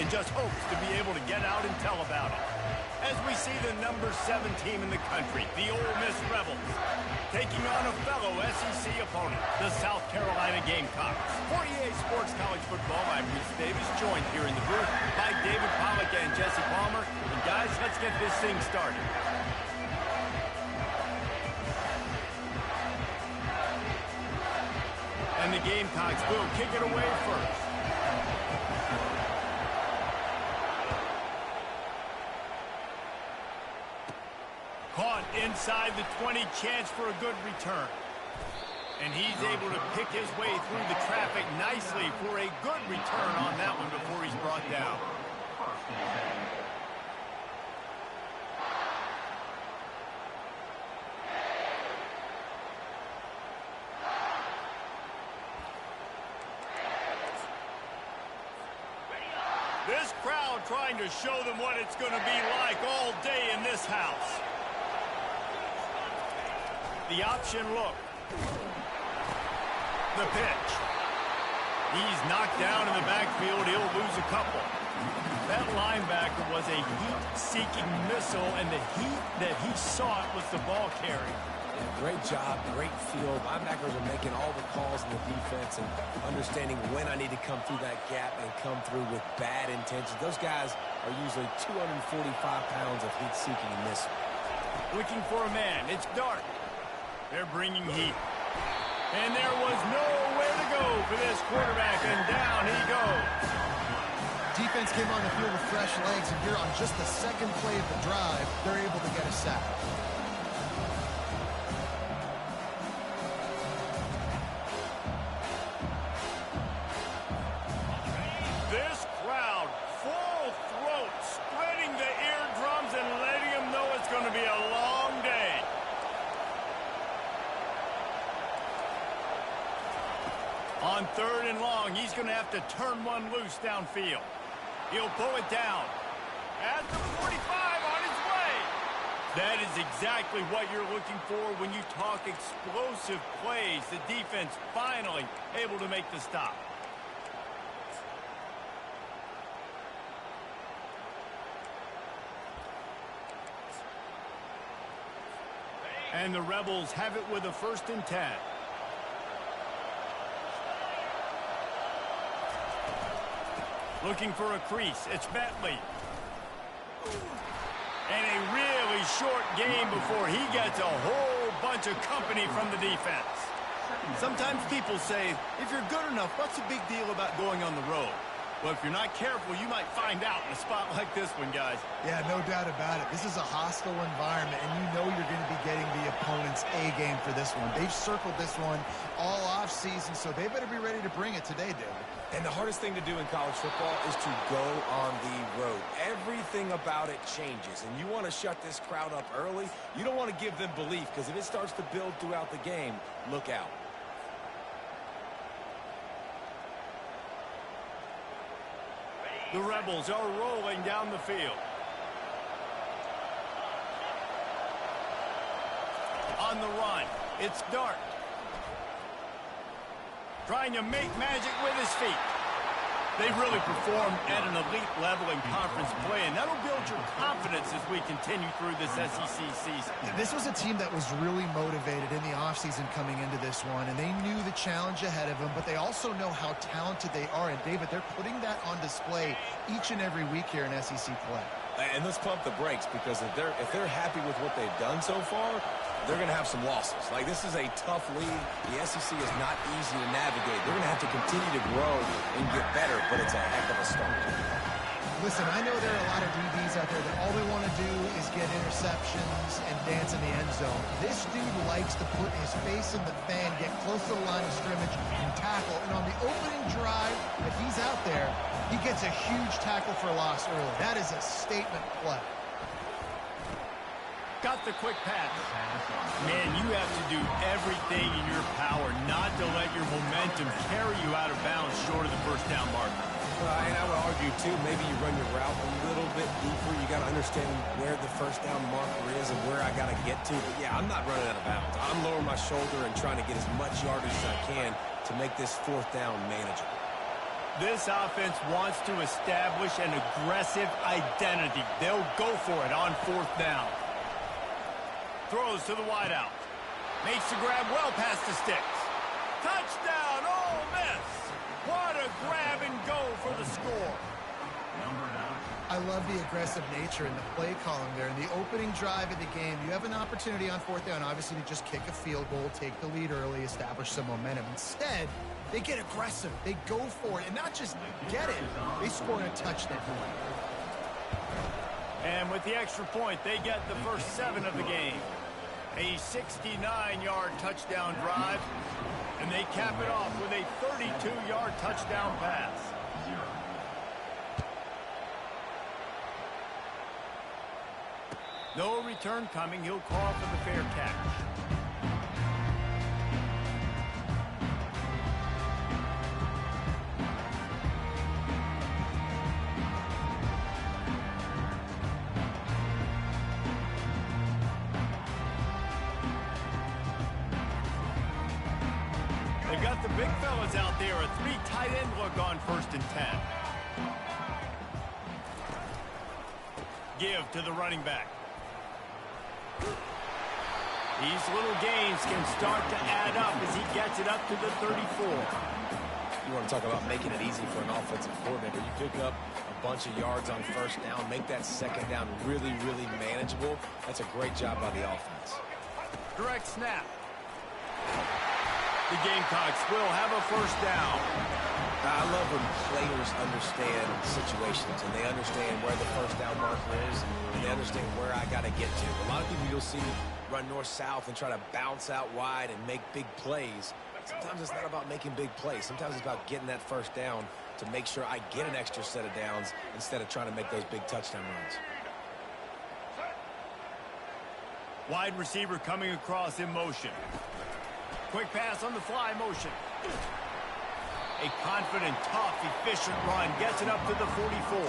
and just hopes to be able to get out and tell about it. As we see the number 7 team in the country, the Ole Miss Rebels, taking on a fellow SEC opponent, the South Carolina Gamecocks. For EA Sports College Football, I'm Reese Davis, joined here in the booth by David Pollack and Jesse Palmer. And guys, let's get this thing started. And the Gamecocks will kick it away first. Caught inside the 20, chance for a good return. And he's able to pick his way through the traffic nicely for a good return on that one before he's brought down. This crowd trying to show them what it's going to be like all day in this house. The option look. The pitch. He's knocked down in the backfield. He'll lose a couple. That linebacker was a heat-seeking missile, and the heat that he sought was the ball carry. Yeah, great job, great field. Linebackers are making all the calls in the defense and understanding when I need to come through that gap and come through with bad intentions. Those guys are usually 245 pounds of heat-seeking and missile. Looking for a man. It's Dart. They're bringing heat. And there was nowhere to go for this quarterback, and down he goes. Defense came on the field with fresh legs, and here on just the second play of the drive, they're able to get a sack. This crowd, full throat, spreading the eardrums and letting them know it's going to be a long day. On 3rd and long, he's going to have to turn one loose downfield. He'll pull it down. At the 45, on his way. That is exactly what you're looking for when you talk explosive plays. The defense finally able to make the stop. And the Rebels have it with a 1st and 10. Looking for a crease. It's Bentley. And a really short game before he gets a whole bunch of company from the defense. Sometimes people say, if you're good enough, what's the big deal about going on the road? Well, if you're not careful, you might find out in a spot like this one, guys. Yeah, no doubt about it. This is a hostile environment, and you know you're going to be getting the opponent's A-game for this one. They've circled this one all off-season, so they better be ready to bring it today, David. And the hardest thing to do in college football is to go on the road. Everything about it changes, and you want to shut this crowd up early. You don't want to give them belief, because if it starts to build throughout the game, look out. The Rebels are rolling down the field. On the run, it's Dart. Trying to make magic with his feet. They really perform at an elite level in conference play, and that'll build your confidence as we continue through this SEC season. This was a team that was really motivated in the offseason coming into this one, and they knew the challenge ahead of them, but they also know how talented they are. And, David, they're putting that on display each and every week here in SEC play. And let's pump the brakes, because if they're happy with what they've done so far, they're going to have some losses. Like, this is a tough league. The SEC is not easy to navigate. They're going to have to continue to grow and get better, but it's a heck of a start. Listen, I know there are a lot of DBs out there that all they want to do is get interceptions and dance in the end zone. This dude likes to put his face in the fan, get close to the line of scrimmage, and tackle. And on the opening drive, if he's out there, he gets a huge tackle for loss early. That is a statement play. Got the quick pass. Man, you have to do everything in your power not to let your momentum carry you out of bounds short of the 1st down marker. And I would argue, too, maybe you run your route a little bit deeper. You got to understand where the 1st down marker is and where I got to get to. But, yeah, I'm not running out of bounds. I'm lowering my shoulder and trying to get as much yardage as I can to make this 4th down manageable. This offense wants to establish an aggressive identity. They'll go for it on 4th down. Throws to the wideout. Makes the grab well past the sticks. Touchdown, Ole Miss! What a grab and go for the score. I love the aggressive nature in the play column there. In the opening drive of the game, you have an opportunity on 4th down, obviously, to just kick a field goal, take the lead early, establish some momentum. Instead, they get aggressive. They go for it, and not just get it, they score a touchdown. And with the extra point, they get the first 7 of the game. A 69-yard touchdown drive, and they cap it off with a 32-yard touchdown pass. No return coming. He'll call for the fair catch. They've got the big fellas out there. A 3 tight end look on 1st and 10. Give to the running back. These little gains can start to add up as he gets it up to the 34. You want to talk about making it easy for an offensive coordinator. You pick up a bunch of yards on 1st down, make that 2nd down really, really manageable. That's a great job by the offense. Direct snap. The Gamecocks will have a 1st down. I love when players understand situations and they understand where the 1st down marker is and they understand where I got to get to. A lot of people you'll see run north-south and try to bounce out wide and make big plays. Sometimes it's not about making big plays. Sometimes it's about getting that 1st down to make sure I get an extra set of downs instead of trying to make those big touchdown runs. Wide receiver coming across in motion. Quick pass on the fly motion. A confident, tough, efficient run gets it up to the 44.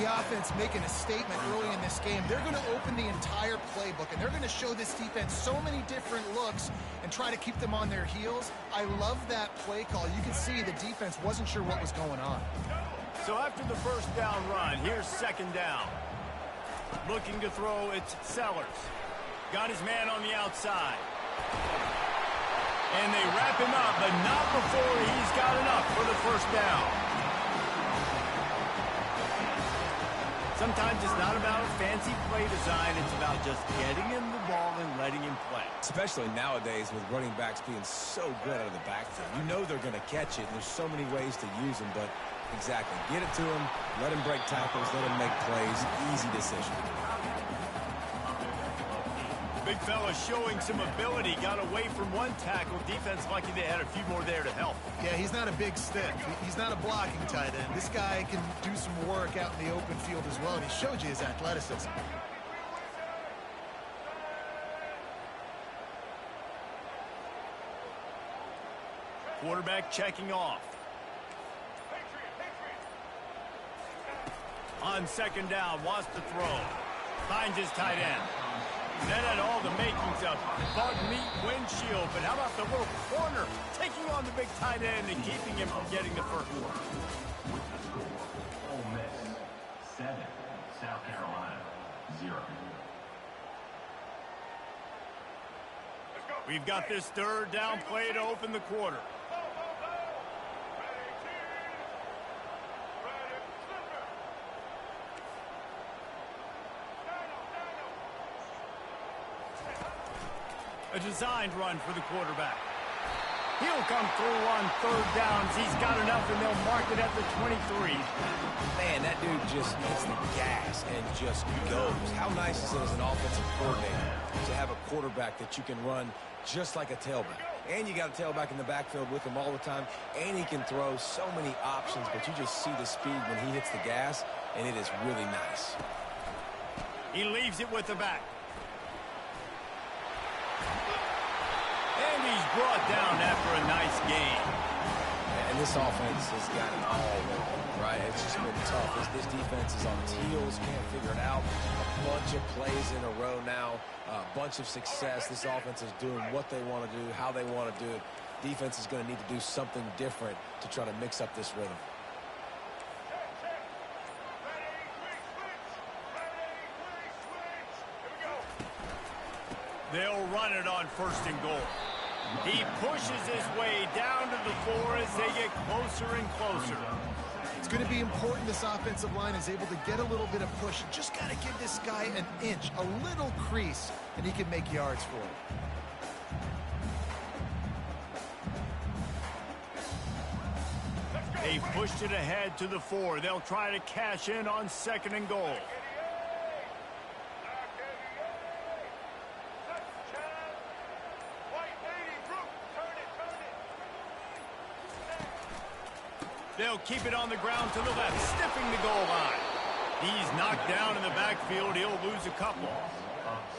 The offense making a statement early in this game. They're going to open the entire playbook, and they're going to show this defense so many different looks and try to keep them on their heels. I love that play call. You can see the defense wasn't sure what was going on. So after the 1st down run, here's 2nd down. Looking to throw, it's Sellers. Got his man on the outside. And they wrap him up, but not before he's got enough for the 1st down. Sometimes it's not about a fancy play design. It's about just getting him the ball and letting him play. Especially nowadays with running backs being so good out of the backfield. You know they're going to catch it, and there's so many ways to use them, but exactly. Get it to him, let him break tackles, let him make plays. Easy decision. Big fella showing some ability. Got away from one tackle. Defense lucky they had a few more there to help. Yeah, he's not a big stick. He's not a blocking tight end. This guy can do some work out in the open field as well, and he showed you his athleticism. Quarterback checking off. On 2nd down, wants to throw. Finds his tight end. That had all the makings of bug meat windshield, but how about the little corner taking on the big tight end and keeping him from getting the 1st one? Ole Miss 7, South Carolina 0. We've got this 3rd down play to open the quarter. A designed run for the quarterback. He'll come through on 3rd downs. He's got enough, and they'll mark it at the 23. Man, that dude just hits the gas and just goes. How nice is it as an offensive coordinator to have a quarterback that you can run just like a tailback? And you got a tailback in the backfield with him all the time, and he can throw so many options, but you just see the speed when he hits the gas, and it is really nice. He leaves it with the back. And he's brought down after a nice game. And this offense has got it all over, right? It's just been tough. This defense is on its heels, can't figure it out. A bunch of plays in a row now, a bunch of success. This offense is doing what they want to do, how they want to do it. Defense is going to need to do something different to try to mix up this rhythm. They'll run it on 1st and goal. He pushes his way down to the floor as they get closer and closer. It's going to be important this offensive line is able to get a little bit of push. Just got to give this guy an inch, a little crease, and he can make yards for it. They pushed it ahead to the 4. They'll try to cash in on 2nd and goal. They'll keep it on the ground to the left, sniffing the goal line. He's knocked down in the backfield. He'll lose a couple.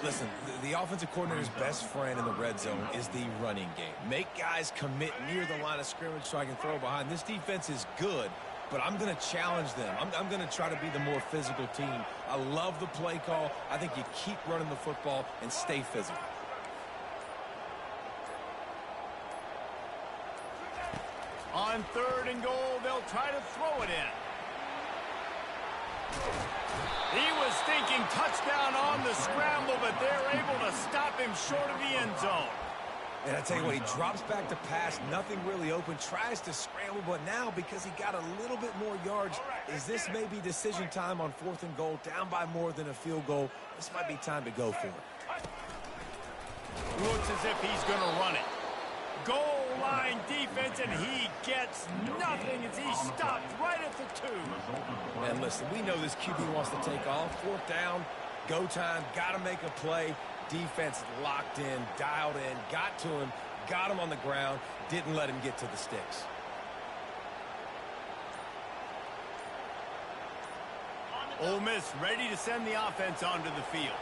Listen, the offensive coordinator's best friend in the red zone is the running game. Make guys commit near the line of scrimmage so I can throw behind. This defense is good, but I'm going to challenge them. I'm going to try to be the more physical team. I love the play call. I think you keep running the football and stay physical. On 3rd and goal, they'll try to throw it in. He was thinking touchdown on the scramble, but they're able to stop him short of the end zone. And I tell you what, he drops back to pass, nothing really open, tries to scramble, but now because he got a little bit more yards, is this maybe decision time on 4th and goal, down by more than a field goal? This might be time to go for it. Looks as if he's going to run it. Goal line defense, and he gets nothing as he stopped right at the 2. And listen, we know this QB wants to take off. 4th down, go time, got to make a play. Defense locked in, dialed in, got to him, got him on the ground, didn't let him get to the sticks. Ole Miss ready to send the offense onto the field.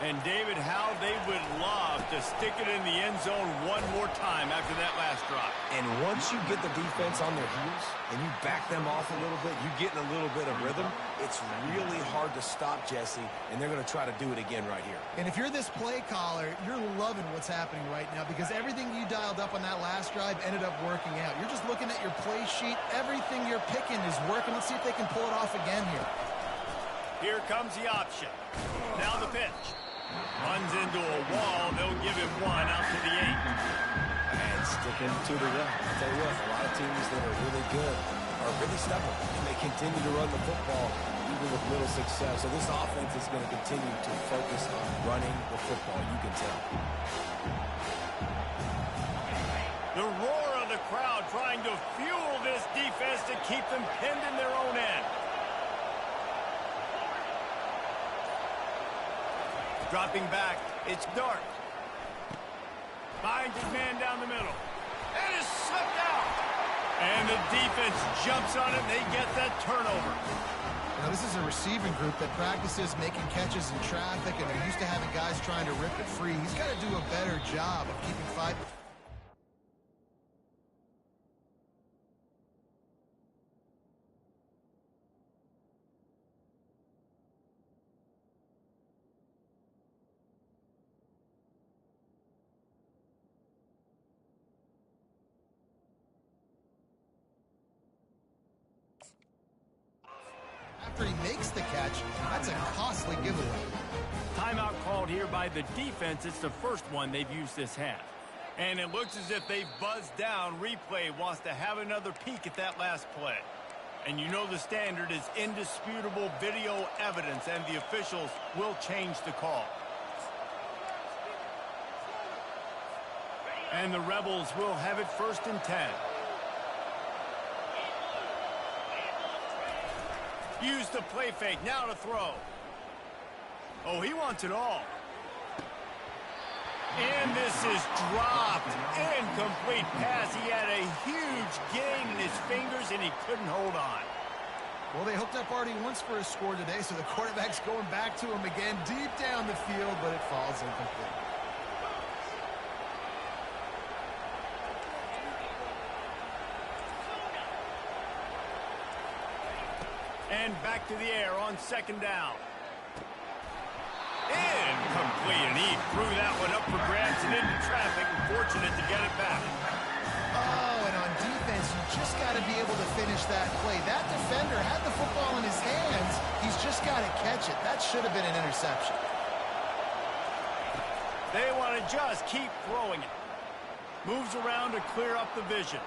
And, David, how they would love to stick it in the end zone one more time after that last drive. And once you get the defense on their heels and you back them off a little bit, you get in a little bit of rhythm, it's really hard to stop, Jesse, and they're going to try to do it again right here. And if you're this play caller, you're loving what's happening right now because everything you dialed up on that last drive ended up working out. You're just looking at your play sheet. Everything you're picking is working. Let's see if they can pull it off again here. Here comes the option. Now the pitch. Runs into a wall. They'll give him 1 out to the 8. And sticking to the run. I'll tell you what, a lot of teams that are really good are really stubborn. And they continue to run the football even with little success. So this offense is going to continue to focus on running the football. You can tell. The roar of the crowd trying to fuel this defense to keep them pinned in their own end. Dropping back, it's Dart. Finds his man down the middle. And is slipped out. And the defense jumps on it, and they get that turnover. Now, this is a receiving group that practices making catches in traffic, and they're used to having guys trying to rip it free. He's got to do a better job of keeping 5. After he makes the catch, that's a costly giveaway. Timeout called here by the defense. It's the first one they've used this half. And it looks as if they've buzzed down. Replay wants to have another peek at that last play. And you know the standard is indisputable video evidence, and the officials will change the call. And the Rebels will have it 1st and 10. Use the play fake, now to throw. Oh, he wants it all. And this is dropped. Incomplete pass. He had a huge gain in his fingers, and he couldn't hold on. Well, they hooked up already once for a score today, so the quarterback's going back to him again deep down the field, but it falls incomplete. And back to the air on 2nd down. Incomplete, and he threw that one up for grabs and into traffic, and fortunate to get it back. Oh, and on defense, you just got to be able to finish that play. That defender had the football in his hands. He's just got to catch it. That should have been an interception. They want to just keep throwing it. Moves around to clear up the vision.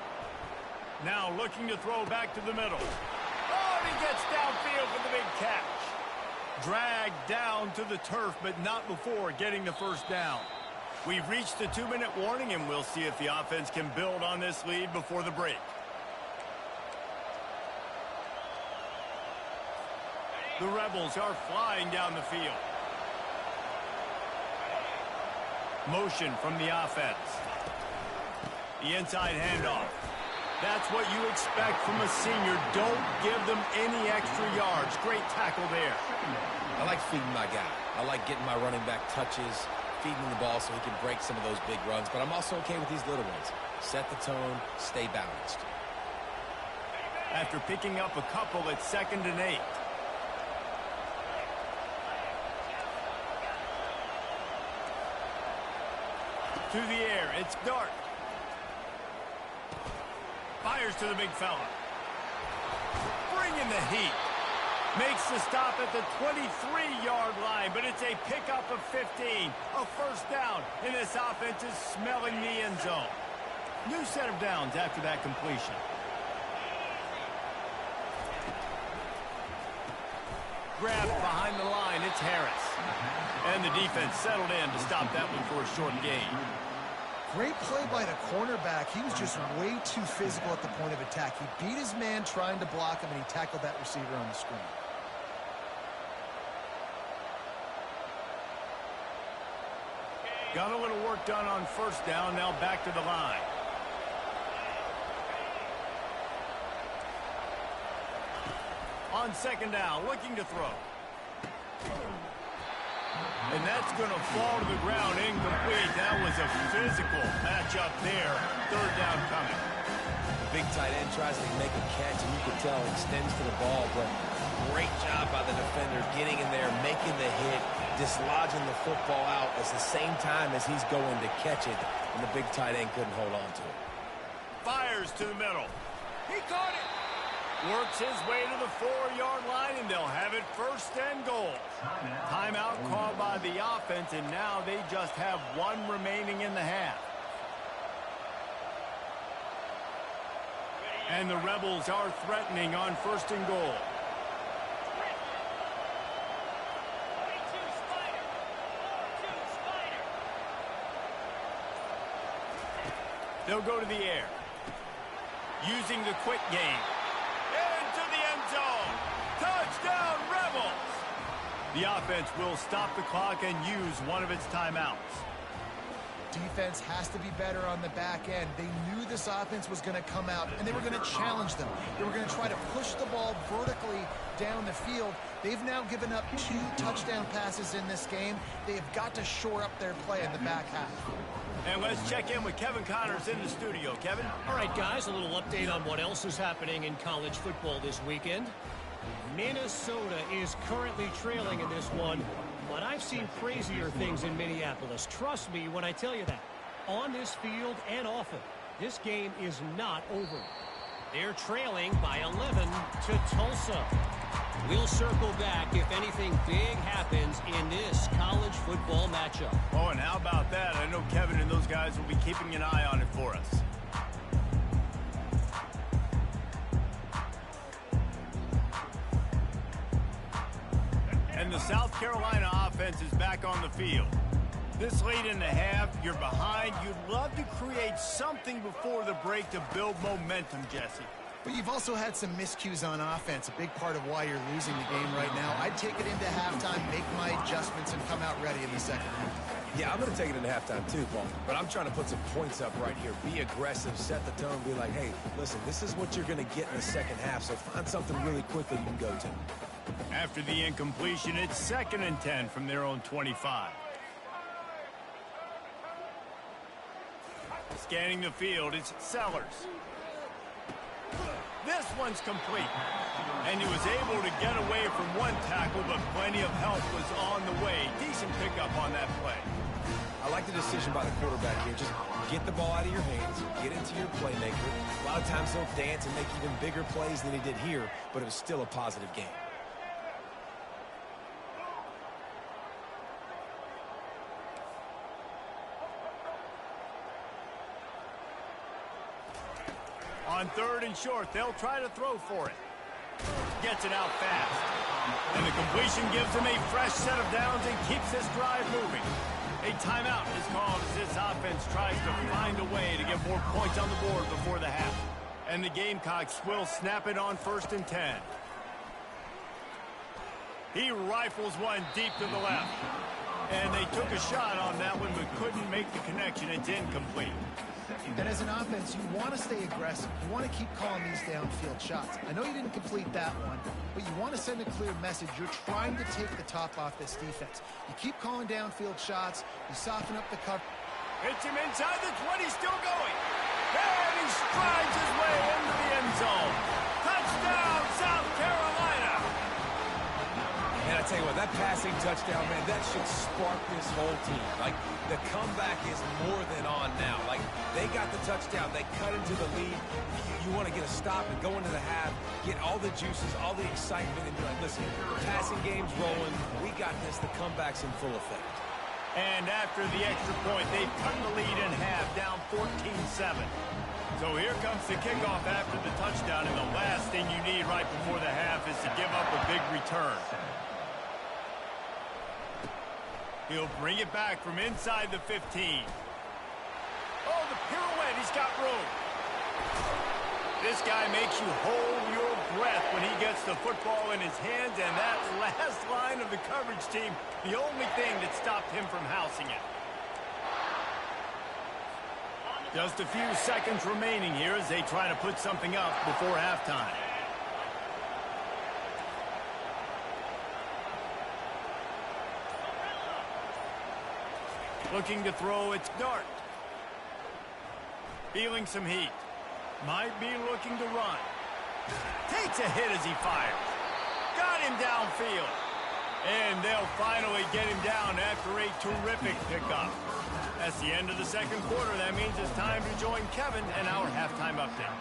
Now looking to throw back to the middle. Oh, and he gets downfield for the big catch. Dragged down to the turf, but not before getting the first down. We've reached the 2-minute warning, and we'll see if the offense can build on this lead before the break. The Rebels are flying down the field. Motion from the offense. The inside handoff. That's what you expect from a senior. Don't give them any extra yards. Great tackle there. I like feeding my guy. I like getting my running back touches, feeding him the ball so he can break some of those big runs. But I'm also okay with these little ones. Set the tone, stay balanced. After picking up a couple, it's 2nd and 8. To the air, it's Dart. Fires to the big fella. Bringing the heat. Makes the stop at the 23-yard line, but it's a pickup of 15. A first down, and this offense is smelling the end zone. New set of downs after that completion. Grabbed behind the line, it's Harris. And the defense settled in to stop that one for a short gain. Great play by the cornerback. He was just way too physical at the point of attack. He beat his man trying to block him, and he tackled that receiver on the screen. Got a little work done on first down, now back to the line. On 2nd down, looking to throw. And that's going to fall to the ground, incomplete. That was a physical matchup there. 3rd down coming. The big tight end tries to make a catch, and you can tell extends to the ball, but great job by the defender getting in there, making the hit, dislodging the football out at the same time as he's going to catch it, and the big tight end couldn't hold on to it. Fires to the middle. He caught it. Works his way to the 4-yard line, and they'll have it 1st and goal. Timeout called by the offense, and now they just have 1 remaining in the half. And the Rebels are threatening on 1st and goal. They'll go to the air. Using the quick game. Into the end zone. Touchdown, Rebels! The offense will stop the clock and use one of its timeouts. Defense has to be better on the back end. They knew this offense was going to come out, and they were going to challenge them. They were going to try to push the ball vertically down the field. They've now given up 2 touchdown passes in this game. They have got to shore up their play in the back half. And let's check in with Kevin Connors in the studio. Kevin? All right, guys, a little update on what else is happening in college football this weekend. Minnesota is currently trailing in this one, but I've seen crazier things in Minneapolis. Trust me when I tell you that. On this field and off it, this game is not over. They're trailing by 11 to Tulsa. We'll circle back if anything big happens in this college football matchup. Oh, and how about that? I know Kevin and those guys will be keeping an eye on it for us. And the South Carolina offense is back on the field. This late in the half, you're behind. You'd love to create something before the break to build momentum, Jesse. But you've also had some miscues on offense, a big part of why you're losing the game right now. I'd take it into halftime, make my adjustments, and come out ready in the second half. Yeah, I'm going to take it into halftime too, Paul. But I'm trying to put some points up right here. Be aggressive, set the tone, be like, hey, listen, this is what you're going to get in the second half, so find something really quickly you can go to. After the incompletion, it's 2nd and 10 from their own 25. Scanning the field, it's Sellers. This one's complete. And he was able to get away from one tackle, but plenty of help was on the way. Decent pickup on that play. I like the decision by the quarterback here. Just get the ball out of your hands, get into your playmaker. A lot of times he'll dance and make even bigger plays than he did here, but it was still a positive game. On 3rd and short, they'll try to throw for it. Gets it out fast. And the completion gives him a fresh set of downs and keeps this drive moving. A timeout is called as this offense tries to find a way to get more points on the board before the half. And the Gamecocks will snap it on 1st and 10. He rifles one deep to the left. And they took a shot on that one but couldn't make the connection. It's incomplete. And as an offense, you want to stay aggressive. You want to keep calling these downfield shots. I know you didn't complete that one, but you want to send a clear message. You're trying to take the top off this defense. You keep calling downfield shots. You soften up the cover. Hits him inside the 20, still going. And he strides his way into the end zone. Touchdown, South Carolina. And I tell you what, that passing touchdown, man, that should spark this whole team. Like, the comeback is more than on now. Like, they got the touchdown. They cut into the lead. You want to get a stop and go into the half, get all the juices, all the excitement, and be like, listen, the passing game's rolling. We got this. The comeback's in full effect. And after the extra point, they've cut the lead in half, down 14-7. So here comes the kickoff after the touchdown, and the last thing you need right before the half is to give up a big return. He'll bring it back from inside the 15. Oh, the pirouette, he's got room. This guy makes you hold your breath when he gets the football in his hands, and that last line of the coverage team, the only thing that stopped him from housing it. Just a few seconds remaining here as they try to put something up before halftime. Looking to throw, it's Dart. Feeling some heat. Might be looking to run. Takes a hit as he fires. Got him downfield. And they'll finally get him down after a terrific pickup. That's the end of the second quarter. That means it's time to join Kevin and our halftime update.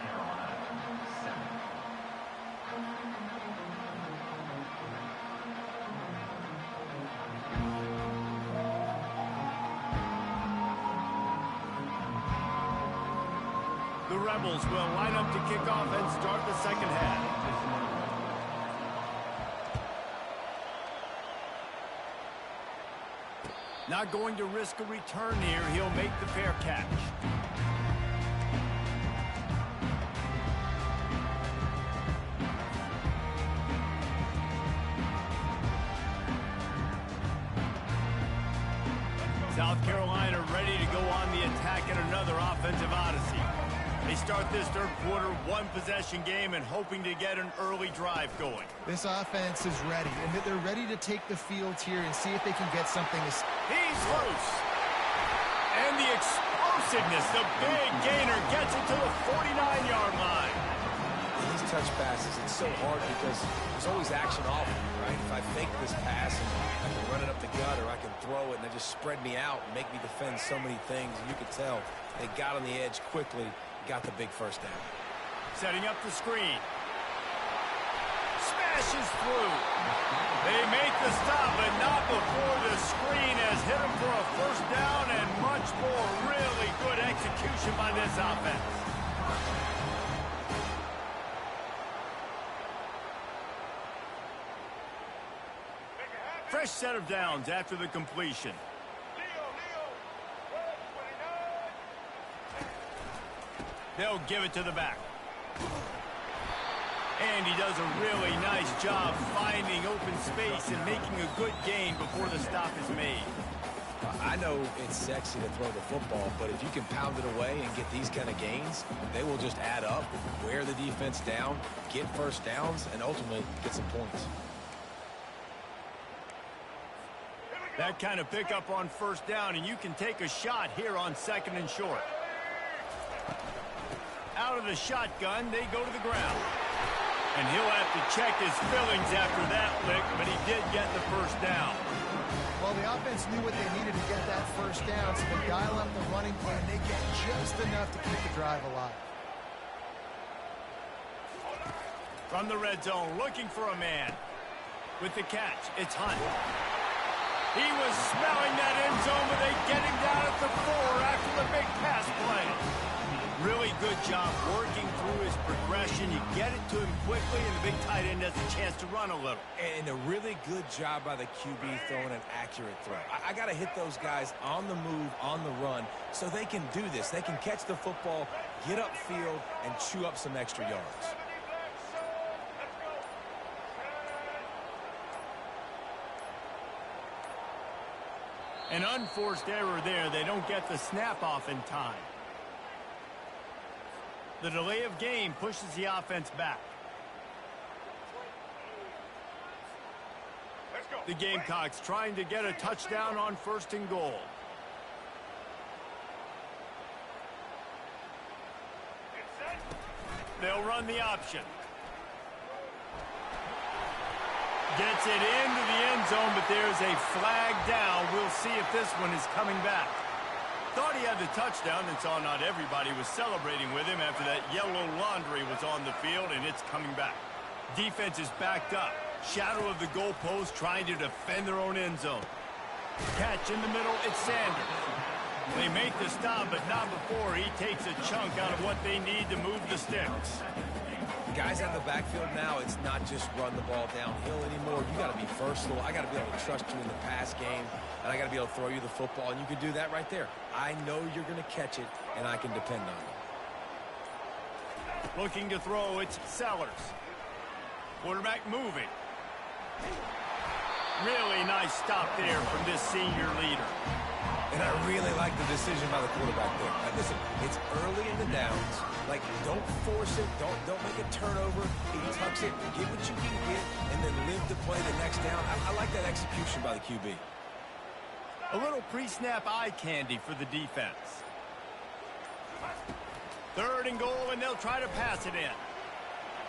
The Rebels will line up to kick off and start the second half. Not going to risk a return here. He'll make the fair catch. South Carolina ready to go on the attack in another offensive odyssey. They start this third quarter one-possession game and hoping to get an early drive going. This offense is ready, and they're ready to take the field here and see if they can get something. He's loose. And the explosiveness, the big gainer gets it to the 49-yard line. In these touch passes, it's so hard because there's always action off of me, right? If I fake this pass, and I can run it up the gut, or I can throw it, and they just spread me out and make me defend so many things. And you could tell they got on the edge quickly, got the big first down. Setting up the screen. Smashes through. They make the stop, but not before the screen has hit them for a first down and much more. Really good execution by this offense. Fresh set of downs after the completion. They'll give it to the back. And he does a really nice job finding open space and making a good gain before the stop is made. I know it's sexy to throw the football, but if you can pound it away and get these kind of gains, they will just add up, wear the defense down, get first downs, and ultimately get some points. That kind of pickup on first down, and you can take a shot here on second and short. Out of the shotgun, they go to the ground. And he'll have to check his fillings after that lick, but he did get the first down. Well, the offense knew what they needed to get that first down, so they dial up the running play, and they get just enough to keep the drive alive. From the red zone, looking for a man. With the catch, it's Hunt. He was smelling that end zone, but they get him down at the 4 after the big pass play. Really good job working through his progression. You get it to him quickly, and the big tight end has a chance to run a little. And a really good job by the QB throwing an accurate throw. I got to hit those guys on the move, on the run, so they can do this. They can catch the football, get upfield, and chew up some extra yards. An unforced error there. They don't get the snap off in time. The delay of game pushes the offense back. The Gamecocks trying to get a touchdown on 1st and goal. They'll run the option. Gets it into the end zone, but there's a flag down. We'll see if this one is coming back. Thought he had the touchdown and saw not everybody was celebrating with him after that yellow laundry was on the field, and it's coming back. Defense is backed up. Shadow of the goalpost trying to defend their own end zone. Catch in the middle, it's Sanders. They make the stop, but not before he takes a chunk out of what they need to move the sticks. Guys out of the backfield now, it's not just run the ball downhill anymore. You got to be versatile. I got to be able to trust you in the pass game, and I got to be able to throw you the football, and you can do that right there. I know you're going to catch it, and I can depend on you. Looking to throw, it's Sellers. Quarterback moving. Really nice stop there from this senior leader. And I really like the decision by the quarterback there. Now, listen, it's early in the downs. Like, don't force it. Don't make a turnover. He tucks it, get what you can get, and then live to play the next down. I like that execution by the QB. A little pre-snap eye candy for the defense. 3rd and goal, and they'll try to pass it in.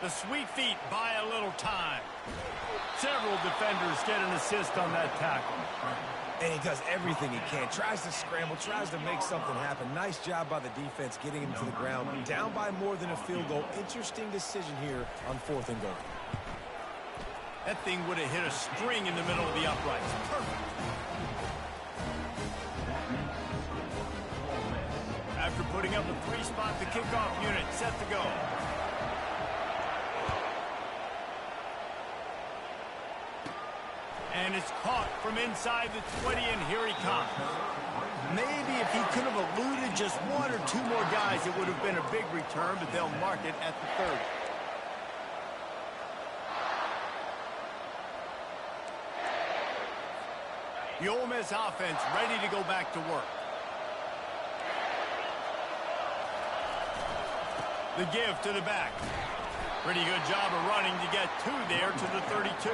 The sweet feet buy a little time. Several defenders get an assist on that tackle. And he does everything he can. Tries to scramble, tries to make something happen. Nice job by the defense getting him to the ground. Down by more than a field goal. Interesting decision here on 4th and goal. That thing would have hit a string in the middle of the uprights. Perfect. After putting up a 3-spot, the kickoff unit set to go. And it's caught from inside the 20, and here he comes. Maybe if he could have eluded just 1 or 2 more guys, it would have been a big return, but they'll mark it at the 30. The Ole Miss offense ready to go back to work. The give to the back. Pretty good job of running to get 2 there to the 32.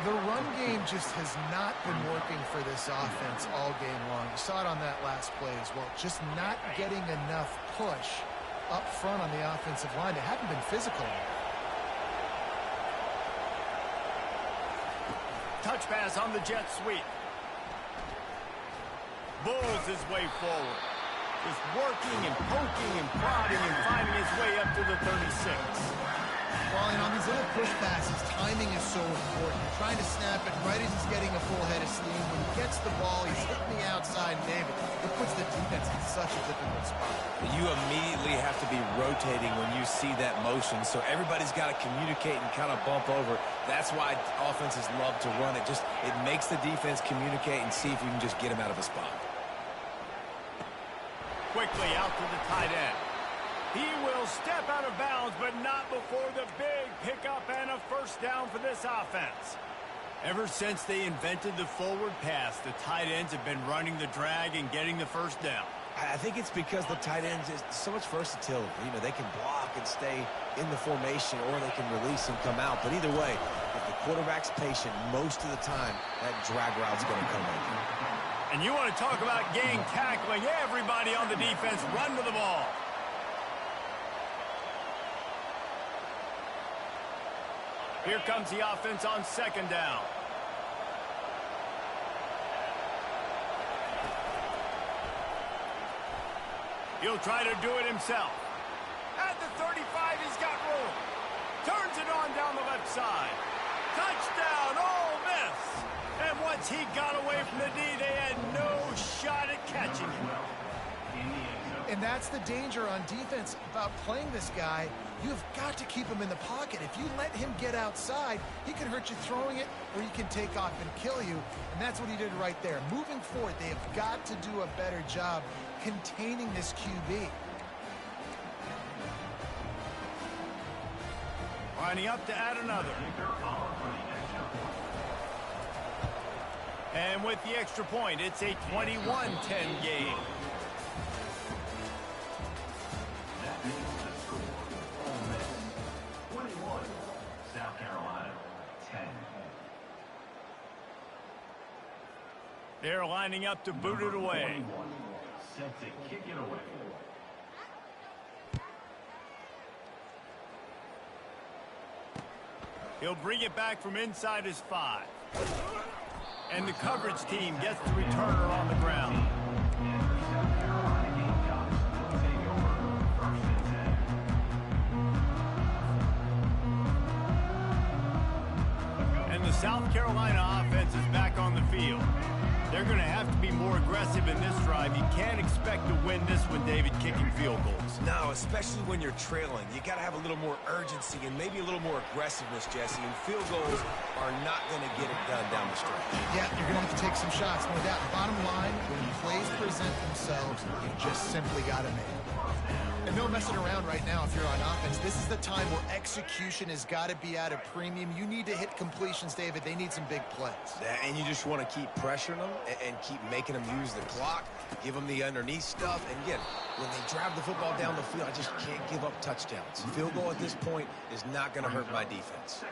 The run game just has not been working for this offense all game long. You saw it on that last play as well. Just not getting enough push up front on the offensive line. They haven't been physical. Touch pass on the jet sweep. Bulls his way forward. Just working and poking and prodding and finding his way up to the 36. Well, and on these little push passes, timing is so important. You're trying to snap it right as he's getting a full head of steam. When he gets the ball, he's hitting the outside, David. It puts the defense in such a difficult spot. You immediately have to be rotating when you see that motion, so everybody's got to communicate and kind of bump over. That's why offenses love to run it. It makes the defense communicate and see if you can just get him out of a spot. Quickly out to the tight end. He will step out of bounds, but not before the big pickup and a first down for this offense. Ever since they invented the forward pass, the tight ends have been running the drag and getting the first down. I think it's because the tight ends is so much versatility. You know, they can block and stay in the formation, or they can release and come out. But either way, if the quarterback's patient, most of the time, that drag route's going to come over. And you want to talk about gang tackling. Everybody on the defense run to the ball. Here comes the offense on 2nd down. He'll try to do it himself. At the 35, he's got room. Turns it on down the left side. Touchdown, Ole Miss. And once he got away from the D, they had no shot at catching him. And that's the danger on defense about playing this guy. You've got to keep him in the pocket. If you let him get outside, he can hurt you throwing it, or he can take off and kill you. And that's what he did right there. Moving forward, they have got to do a better job containing this QB. Lining up to add another. And with the extra point, it's a 21-10 game. That is the score. Ole Miss 21, South Carolina 10. They're lining up to boot it away. Set to kick it away. He'll bring it back from inside his 5. And the coverage team gets the returner on the ground. And the South Carolina offense is back on the field. They're going to have to be more aggressive in this drive. You can't expect to win this with David kicking field goals. No, especially when you're trailing. You got to have a little more urgency and maybe a little more aggressiveness, Jesse. And field goals are not going to get it done down the stretch. Yeah, you're going to have to take some shots, no doubt. Bottom line, when plays present themselves, you just simply got to make it. And no messing around right now if you're on offense. This is the time where execution has got to be at a premium. You need to hit completions, David. They need some big plays. And you just want to keep pressuring them and keep making them use the clock, give them the underneath stuff. And again, when they drive the football down the field, I just can't give up touchdowns. Field goal at this point is not going to hurt my defense.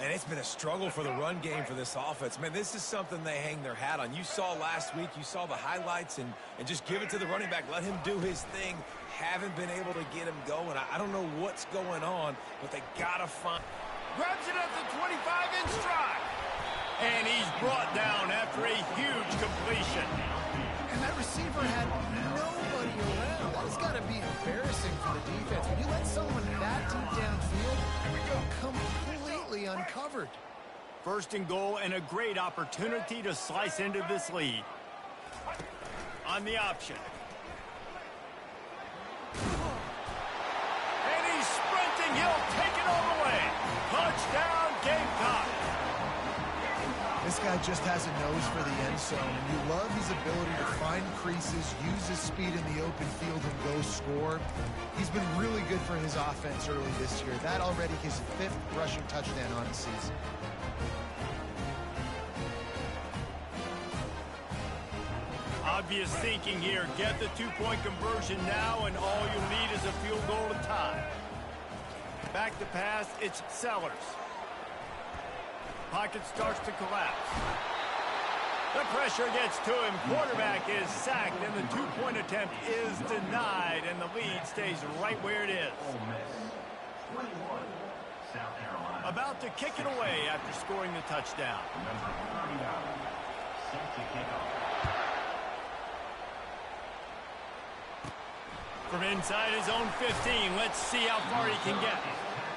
And it's been a struggle for the run game for this offense. Man, this is something they hang their hat on. You saw last week, you saw the highlights, and just give it to the running back. Let him do his thing. Haven't been able to get him going. I don't know what's going on, but they got to find. Grabs it at the 25 in stride. And he's brought down after a huge completion. And that receiver had nobody around. That has got to be embarrassing for the defense. When you let someone that deep downfield go completely uncovered. First and goal, and a great opportunity to slice into this lead. On the option. And he's sprinting. He'll take it all the way. Touchdown, Gamecock. This guy just has a nose for the end zone, and you love his ability to find creases, use his speed in the open field, and go score. He's been really good for his offense early this year. That already his 5th rushing touchdown on the season. Obvious thinking here. Get the 2-point conversion now, and all you'll need is a field goal to tie. Back to pass, it's Sellers. Pocket starts to collapse. The pressure gets to him. Quarterback is sacked, and the 2-point attempt is denied, and the lead stays right where it is. Ole Miss 21, South Carolina. About to kick it away after scoring the touchdown. Number 39, set to kick off. From inside his own 15, let's see how far he can get.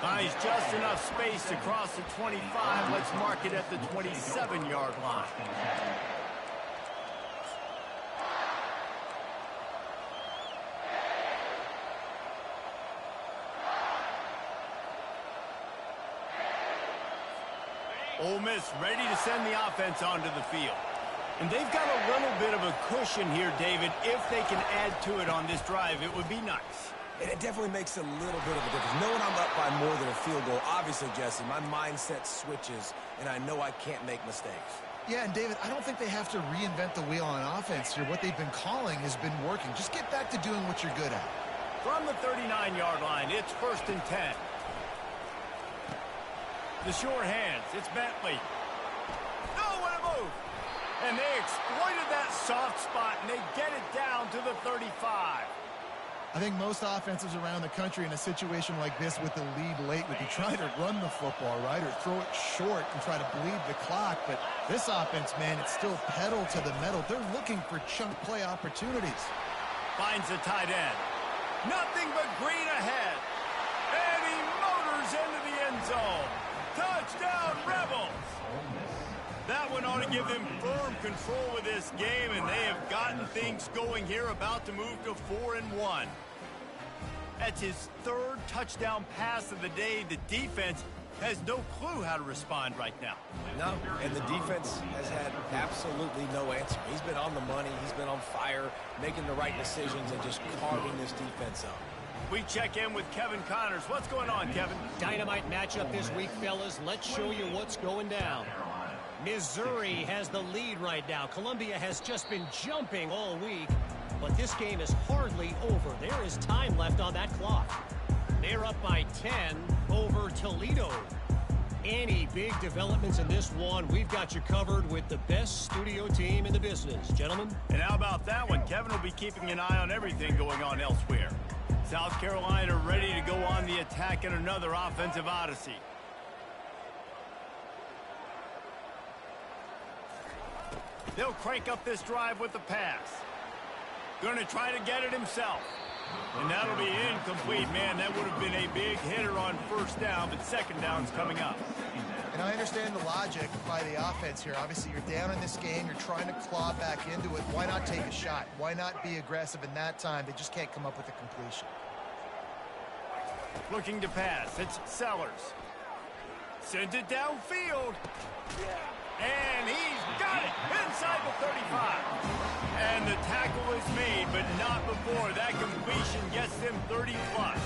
Buys just enough space to cross the 25. Let's mark it at the 27-yard line. Ole Miss ready to send the offense onto the field. And they've got a little bit of a cushion here, David. If they can add to it on this drive, it would be nice. And it definitely makes a little bit of a difference. Knowing I'm up by more than a field goal, obviously, Jesse, my mindset switches, and I know I can't make mistakes. Yeah, and David, I don't think they have to reinvent the wheel on offense here. What they've been calling has been working. Just get back to doing what you're good at. From the 39-yard line, it's 1st and 10. The short hands, it's Bentley. No, what a move! And they exploited that soft spot, and they get it down to the 35. I think most offenses around the country in a situation like this with the lead late would be trying to run the football, right, or throw it short and try to bleed the clock. But this offense, man, it's still pedal to the metal. They're looking for chunk play opportunities. Finds the tight end. Nothing but green ahead. And he motors into the end zone. Touchdown, Rebels! That one ought to give them firm control of this game, and they have gotten things going here, about to move to 4-1. That's his third touchdown pass of the day. The defense has no clue how to respond right now. No, and the defense has had absolutely no answer. He's been on the money. He's been on fire, making the right decisions and just carving this defense up. We check in with Kevin Connors. What's going on, Kevin? Dynamite matchup this week, fellas. Let's show you what's going down. Missouri has the lead right now. Columbia has just been jumping all week, but this game is hardly over. There is time left on that clock. They're up by 10 over Toledo. Any big developments in this one, we've got you covered with the best studio team in the business. Gentlemen? And how about that one? Kevin will be keeping an eye on everything going on elsewhere. South Carolina ready to go on the attack in another offensive odyssey. They'll crank up this drive with the pass. Going to try to get it himself. And that'll be incomplete. Man, that would have been a big hitter on first down, but second down's coming up. And I understand the logic by the offense here. Obviously, you're down in this game. You're trying to claw back into it. Why not take a shot? Why not be aggressive in that time? They just can't come up with a completion. Looking to pass. It's Sellers. Sends it downfield. And he's got it inside the 35. And the tackle is made, but not before. That completion gets them 30-plus.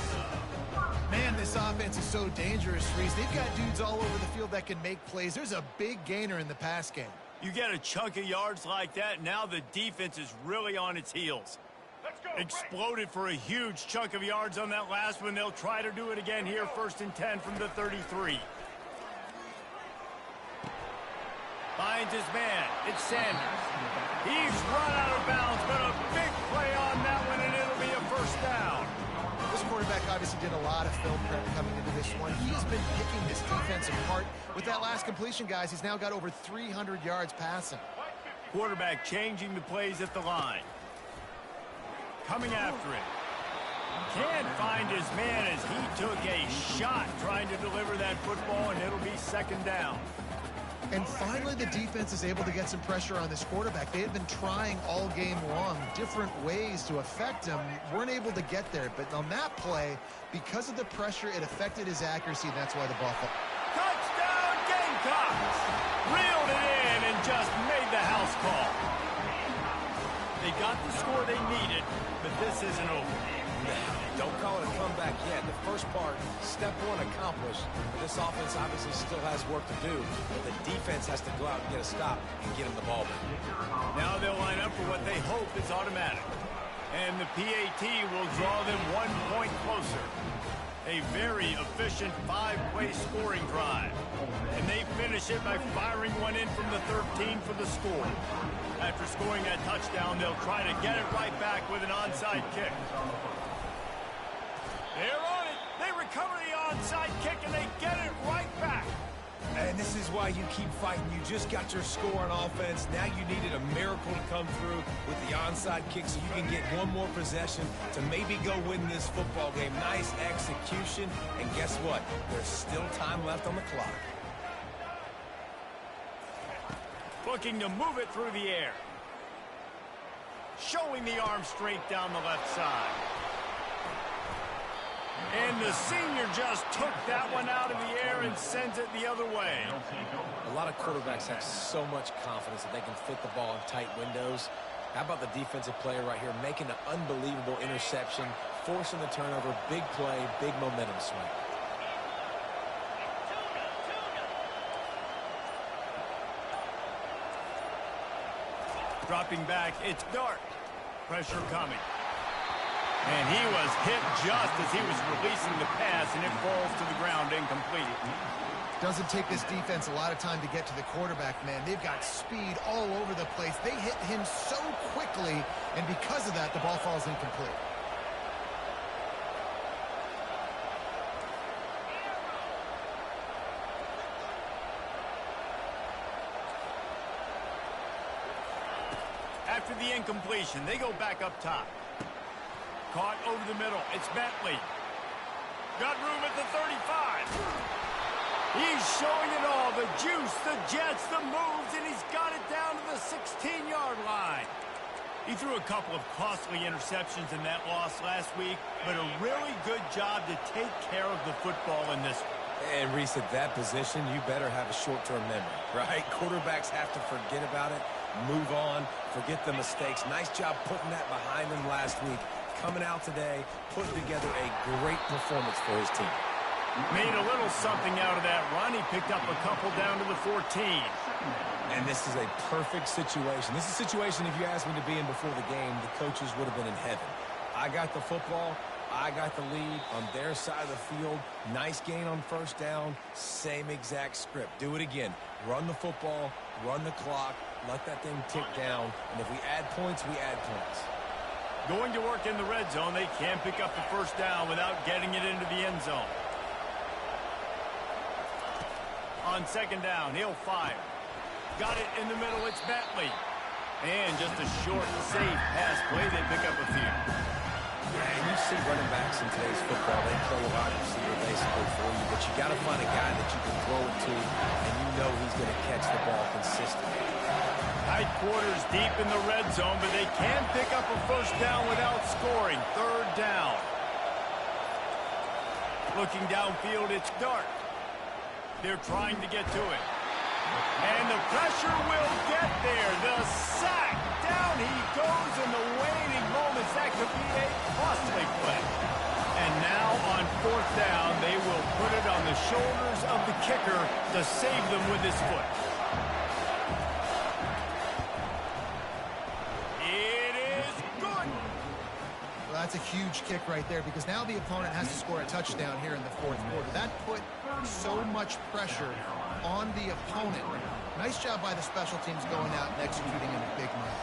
Man, this offense is so dangerous, Reese. They've got dudes all over the field that can make plays. There's a big gainer in the pass game. You get a chunk of yards like that, now the defense is really on its heels. Exploded for a huge chunk of yards on that last one. They'll try to do it again here, 1st and 10 from the 33. Finds his man. It's Sanders. He's run out of bounds, but a big play on that one, and it'll be a first down. This quarterback obviously did a lot of film prep coming into this one. He has been picking this defense apart. With that last completion, guys, he's now got over 300 yards passing. Quarterback changing the plays at the line. Coming after him. Can't find his man as he took a shot trying to deliver that football, and it'll be second down. And finally, the defense is able to get some pressure on this quarterback. They had been trying all game long different ways to affect him. Weren't able to get there. But on that play, because of the pressure, it affected his accuracy, and that's why the ball fell. Touchdown, Gamecocks! Reeled it in and just made the house call. They got the score they needed, but this isn't over. Don't call it a comeback yet. The first part, step one accomplished. This offense obviously still has work to do, but the defense has to go out and get a stop and get him the ball back. Now they'll line up for what they hope is automatic. And the PAT will draw them 1 point closer. A very efficient 5-play scoring drive. And they finish it by firing one in from the 13 for the score. After scoring that touchdown, they'll try to get it right back with an onside kick. They're on it. They recover the onside kick, and they get it right back. And this is why you keep fighting. You just got your score on offense. Now you needed a miracle to come through with the onside kick so you can get one more possession to maybe go win this football game. Nice execution. And guess what? There's still time left on the clock. Looking to move it through the air. Showing the arm straight down the left side. And the senior just took that one out of the air and sends it the other way. A lot of quarterbacks have so much confidence that they can fit the ball in tight windows. How about the defensive player right here making an unbelievable interception, forcing the turnover, big play, big momentum swing. Dropping back, it's Dart. Pressure coming. And he was hit just as he was releasing the pass, and it falls to the ground incomplete. Doesn't take this defense a lot of time to get to the quarterback, man. They've got speed all over the place. They hit him so quickly, and because of that, the ball falls incomplete. After the incompletion, they go back up top. Caught over the middle. It's Bentley. Got room at the 35. He's showing it all. The juice, the jets, the moves, and he's got it down to the 16-yard line. He threw a couple of costly interceptions in that loss last week, but a really good job to take care of the football in this one. And Reese, at that position, you better have a short-term memory, right? Quarterbacks have to forget about it, move on, forget the mistakes. Nice job putting that behind him last week. Coming out today, putting together a great performance for his team. Made a little something out of that run. He picked up a couple down to the 14. And this is a perfect situation. This is a situation, if you asked me to be in before the game, the coaches would have been in heaven. I got the football. I got the lead on their side of the field. Nice gain on first down. Same exact script. Do it again. Run the football, run the clock, let that thing tick down. And if we add points, we add points. Going to work in the red zone. They can't pick up the first down without getting it into the end zone. On second down, he'll fire. Got it in the middle. It's Bentley. And just a short, safe pass play. They pick up a few. Yeah, and you see running backs in today's football, they play a wide receiver basically for you, but you got to find a guy that you can throw it to, and you know he's going to catch the ball consistently. Tight quarters deep in the red zone, but they can pick up a first down without scoring. Third down. Looking downfield, it's dark. They're trying to get to it. And the pressure will get there. The sack. Down he goes in the waning moments. That could be a costly play. And now on fourth down, they will put it on the shoulders of the kicker to save them with his foot. It is good. Well, that's a huge kick right there because now the opponent has to score a touchdown here in the fourth quarter. That put so much pressure on the opponent. Nice job by the special teams going out and executing in a big moment.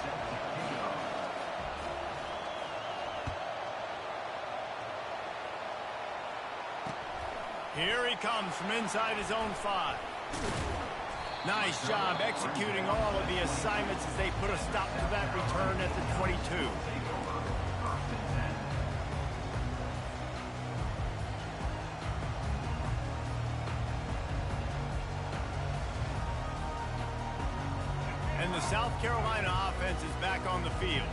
Here he comes from inside his own 5. Nice job executing all of the assignments as they put a stop to that return at the 22. And the South Carolina offense is back on the field.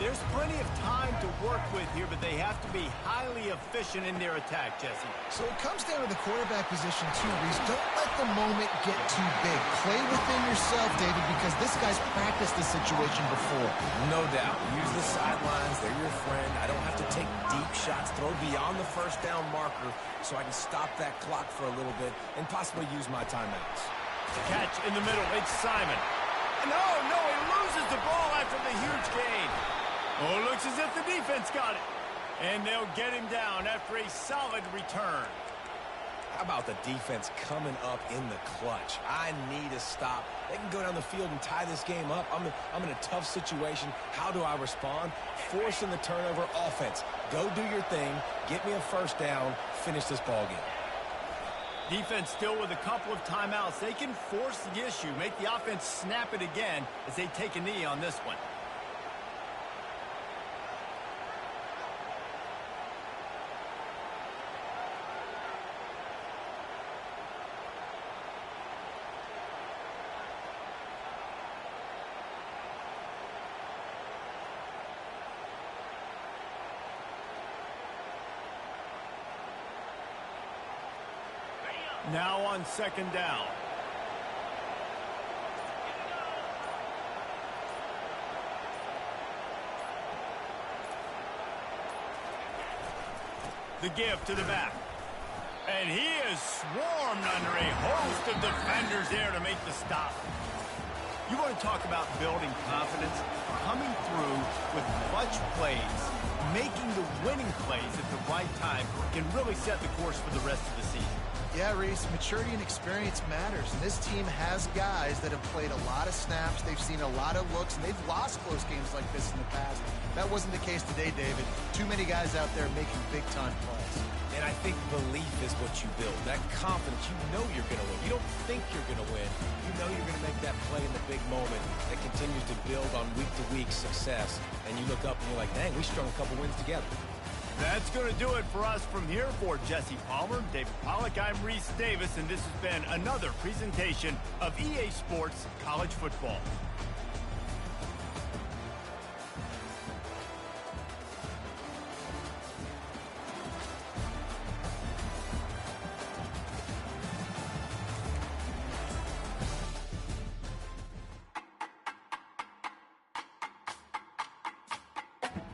There's plenty of time to work with here, but they have to be highly efficient in their attack, Jesse. So it comes down to the quarterback position too, Reese. Don't let the moment get too big. Play within yourself, David, because this guy's practiced this situation before. No doubt. Use the sidelines. They're your friend. I don't have to take deep shots. Throw beyond the first down marker so I can stop that clock for a little bit and possibly use my timeouts. Catch in the middle. It's Simon. No, he loses the ball after the huge gain. Oh, it looks as if the defense got it. And they'll get him down after a solid return. How about the defense coming up in the clutch? I need a stop. They can go down the field and tie this game up. I'm in a tough situation. How do I respond? Forcing the turnover. Offense. Go do your thing. Get me a first down. Finish this ball game. Defense still with a couple of timeouts. They can force the issue, make the offense snap it again as they take a knee on this one. Now on second down. The give to the back. And he is swarmed under a host of defenders there to make the stop. You want to talk about building confidence? Coming through with clutch plays, making the winning plays at the right time can really set the course for the rest of the season. Yeah, Reese, maturity and experience matters. And this team has guys that have played a lot of snaps. They've seen a lot of looks, and they've lost close games like this in the past. That wasn't the case today, David. Too many guys out there making big-time plays. And I think belief is what you build. That confidence, you know you're going to win. You don't think you're going to win. You know you're going to make that play in the big moment that continues to build on week-to-week success. And you look up and you're like, dang, we strung a couple wins together. That's going to do it for us from here. For Jesse Palmer, David Pollack, I'm Reese Davis, and this has been another presentation of EA Sports College Football.